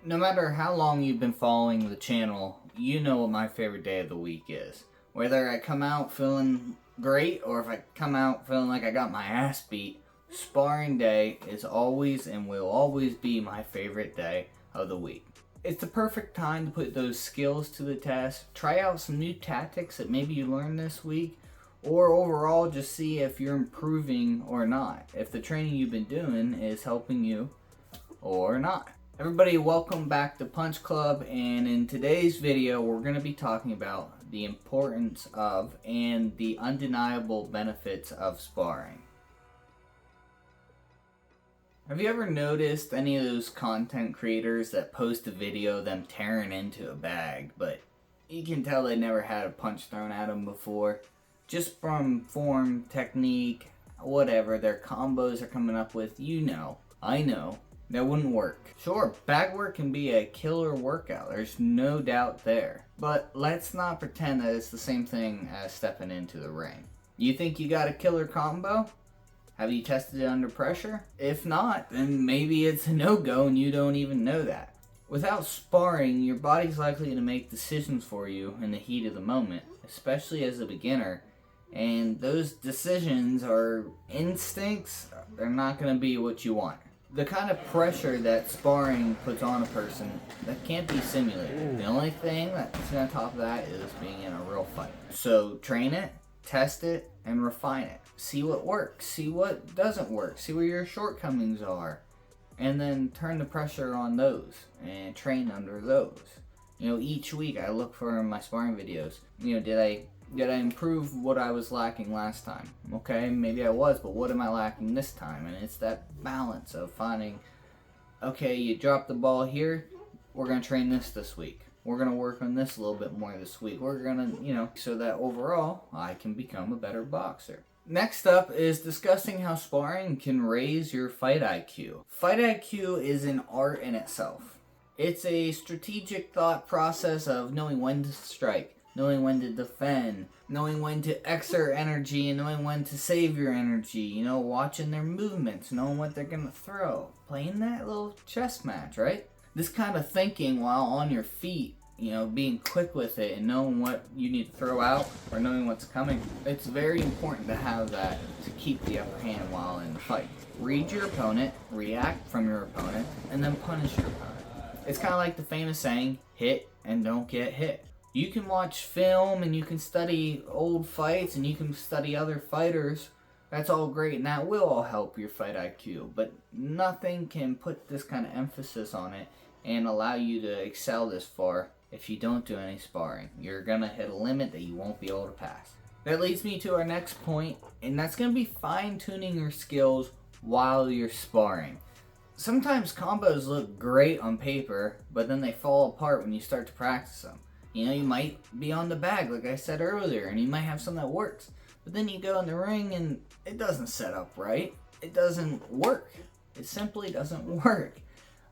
No matter how long you've been following the channel, you know what my favorite day of the week is. Whether I come out feeling great or if I come out feeling like I got my ass beat, sparring day is always and will always be my favorite day of the week. It's the perfect time to put those skills to the test, try out some new tactics that maybe you learned this week, or overall just see if you're improving or not, if the training you've been doing is helping you or not. Everybody, welcome back to Punch Club, and in today's video we're going to be talking about the importance of and the undeniable benefits of sparring. Have you ever noticed any of those content creators that post a video of them tearing into a bag, but you can tell they never had a punch thrown at them before? Just from form, technique, whatever their combos are coming up with, I know, that wouldn't work. Sure, bag work can be a killer workout, there's no doubt there. But let's not pretend that it's the same thing as stepping into the ring. You think you got a killer combo? Have you tested it under pressure? If not, then maybe it's a no-go and you don't even know that. Without sparring, your body's likely to make decisions for you in the heat of the moment, especially as a beginner. And those decisions are instincts, they're not going to be what you want. The kind of pressure that sparring puts on a person, that can't be simulated. The only thing that's on top of that is being in a real fight. So train it, test it, and refine it. See what works, see what doesn't work, see where your shortcomings are, and then turn the pressure on those and train under those. Each week I look for my sparring videos. Did I improve what I was lacking last time? Okay, maybe I was, but what am I lacking this time? And it's that balance of finding, okay, you dropped the ball here, we're going to train this week. We're going to work on this a little bit more this week. We're going to, so that overall I can become a better boxer. Next up is discussing how sparring can raise your fight IQ. Fight IQ is an art in itself. It's a strategic thought process of knowing when to strike, knowing when to defend, knowing when to exert energy, and knowing when to save your energy, watching their movements, knowing what they're going to throw. Playing that little chess match, right? This kind of thinking while on your feet, being quick with it and knowing what you need to throw out or knowing what's coming. It's very important to have that to keep the upper hand while in the fight. Read your opponent, react from your opponent, and then punish your opponent. It's kind of like the famous saying, hit and don't get hit. You can watch film and you can study old fights and you can study other fighters. That's all great and that will all help your fight IQ. But nothing can put this kind of emphasis on it and allow you to excel this far if you don't do any sparring. You're going to hit a limit that you won't be able to pass. That leads me to our next point, and that's going to be fine-tuning your skills while you're sparring. Sometimes combos look great on paper, but then they fall apart when you start to practice them. You might be on the bag, like I said earlier, and you might have something that works. But then you go in the ring and it doesn't set up right. It doesn't work. It simply doesn't work.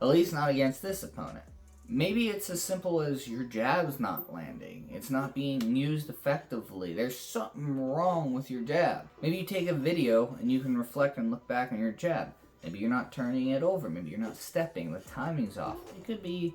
At least not against this opponent. Maybe it's as simple as your jab's not landing. It's not being used effectively. There's something wrong with your jab. Maybe you take a video and you can reflect and look back on your jab. Maybe you're not turning it over. Maybe you're not stepping. The timing's off. It could be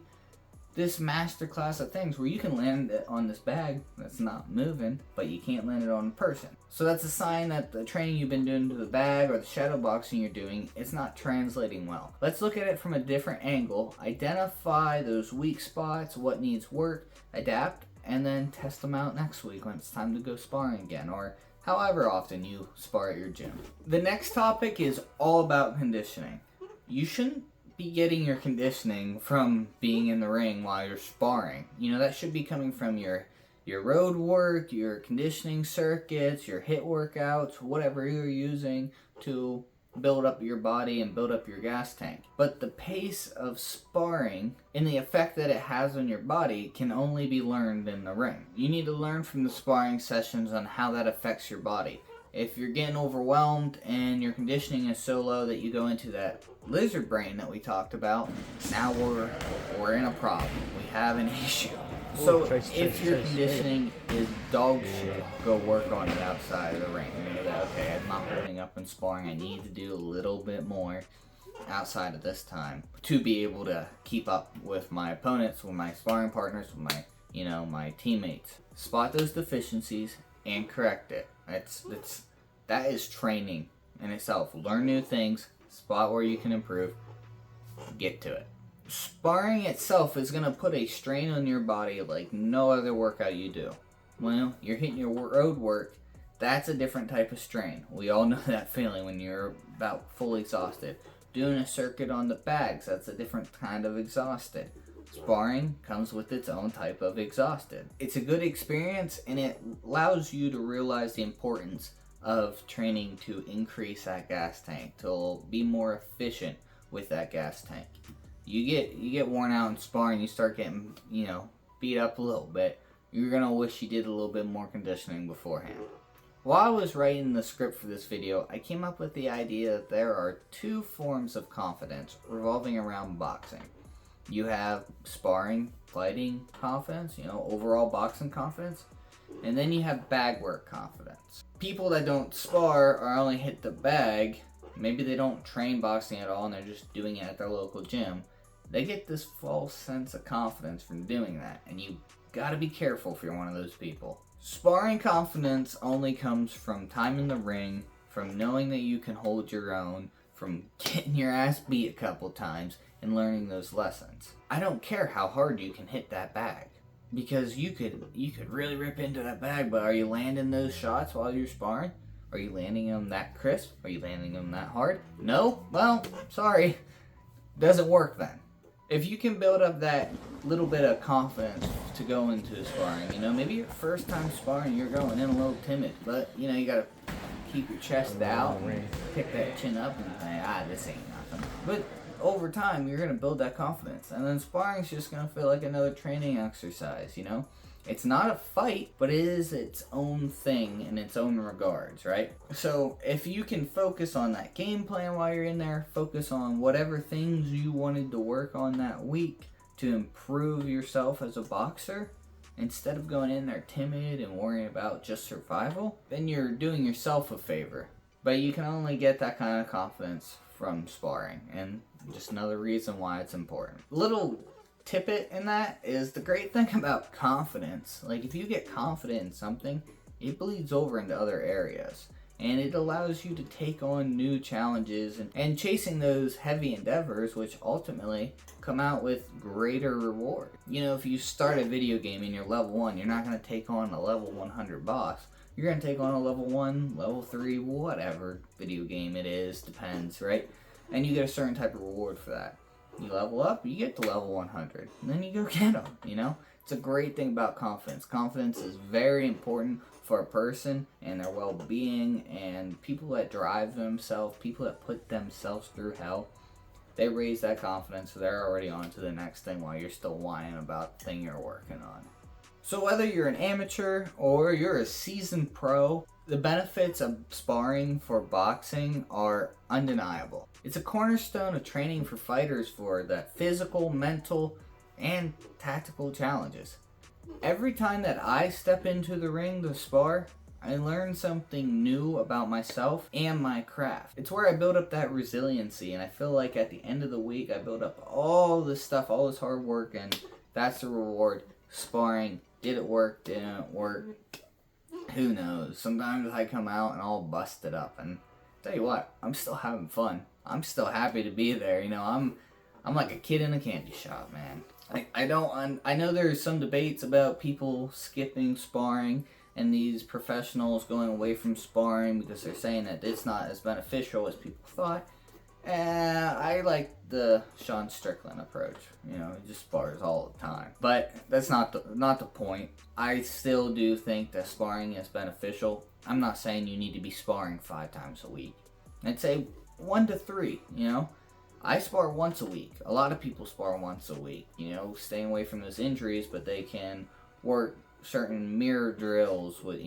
this masterclass of things where you can land it on this bag that's not moving, but you can't land it on a person. So that's a sign that the training you've been doing to the bag or the shadow boxing you're doing, it's not translating well. Let's look at it from a different angle, identify those weak spots, what needs work, adapt, and then test them out next week when it's time to go sparring again, or however often you spar at your gym. The next topic is all about conditioning. You shouldn't be getting your conditioning from being in the ring while you're sparring. That should be coming from your road work, your conditioning circuits, your HIIT workouts, whatever you're using to build up your body and build up your gas tank. But the pace of sparring and the effect that it has on your body can only be learned in the ring. You need to learn from the sparring sessions on how that affects your body. If you're getting overwhelmed and your conditioning is so low that you go into that lizard brain that we talked about, now we're in a problem. We have an issue. So if your conditioning is dog shit, go work on it outside of the ring. That, okay, I'm not holding up in sparring. I need to do a little bit more. outside of this time to be able to keep up with my opponents, with my sparring partners, with my, my teammates. Spot those deficiencies and correct it. That is training in itself. Learn new things, spot where you can improve, get to it. Sparring itself is going to put a strain on your body like no other workout you do. Well, you're hitting your road work. That's a different type of strain. We all know that feeling when you're about fully exhausted. Doing a circuit on the bags, that's a different kind of exhausted. Sparring comes with its own type of exhausted. It's a good experience, and it allows you to realize the importance of training to increase that gas tank, to be more efficient with that gas tank. You get worn out in sparring, you start getting, beat up a little bit. You're gonna wish you did a little bit more conditioning beforehand. While I was writing the script for this video, I came up with the idea that there are two forms of confidence revolving around boxing. You have sparring, fighting confidence, overall boxing confidence, and then you have bag work confidence. People that don't spar or only hit the bag, maybe they don't train boxing at all and they're just doing it at their local gym, they get this false sense of confidence from doing that, and you gotta be careful if you're one of those people. Sparring confidence only comes from time in the ring, from knowing that you can hold your own, from getting your ass beat a couple times and learning those lessons. I don't care how hard you can hit that bag, because you could really rip into that bag, but are you landing those shots while you're sparring? Are you landing them that crisp? Are you landing them that hard? No? Well, sorry. Doesn't work then. If you can build up that little bit of confidence to go into sparring, maybe your first time sparring, you're going in a little timid, but, you gotta keep your chest out and pick that chin up and think, this ain't nothing. But over time, you're gonna build that confidence, and then sparring's just gonna feel like another training exercise, It's not a fight, but it is its own thing in its own regards, right? So if you can focus on that game plan while you're in there, focus on whatever things you wanted to work on that week to improve yourself as a boxer, instead of going in there timid and worrying about just survival, then you're doing yourself a favor. But you can only get that kind of confidence from sparring, and just another reason why it's important. Little tippet in that is the great thing about confidence. Like, if you get confident in something, it bleeds over into other areas, and it allows you to take on new challenges and chasing those heavy endeavors, which ultimately come out with greater reward. If you start a video game and you're level 1, you're not going to take on a level 100 boss. You're going to take on a level 1, level 3, whatever video game it is, depends, right? And you get a certain type of reward for that. You level up, you get to level 100, and then you go get them, It's a great thing about confidence. Confidence is very important for a person and their well-being, and people that drive themselves, people that put themselves through hell, they raise that confidence, so they're already on to the next thing while you're still whining about the thing you're working on. So whether you're an amateur or you're a seasoned pro, the benefits of sparring for boxing are undeniable. It's a cornerstone of training for fighters for the physical, mental, and tactical challenges. Every time that I step into the ring to spar, I learn something new about myself and my craft. It's where I build up that resiliency, and I feel like at the end of the week, I build up all this stuff, all this hard work, and that's the reward. Sparring. Did it work? Didn't it work? Who knows? Sometimes I come out and all busted up, and tell you what, I'm still having fun. I'm still happy to be there. I'm like a kid in a candy shop, man. I know there's some debates about people skipping sparring and these professionals going away from sparring because they're saying that it's not as beneficial as people thought. I like the Sean Strickland approach. He just spars all the time. But that's not the point. I still do think that sparring is beneficial. I'm not saying you need to be sparring 5 times a week. I'd say 1 to 3, I spar once a week. A lot of people spar once a week, staying away from those injuries, but they can work certain mirror drills with,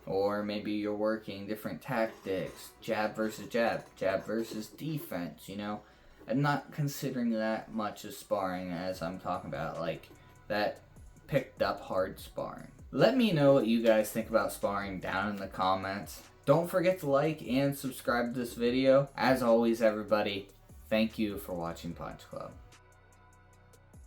or maybe you're working different tactics, jab versus jab versus defense, I'm not considering that much as sparring as I'm talking about, like, that picked up hard sparring. Let me know what you guys think about sparring down in the comments. Don't forget to like and subscribe to this video. As always, everybody, Thank you for watching Punch Club.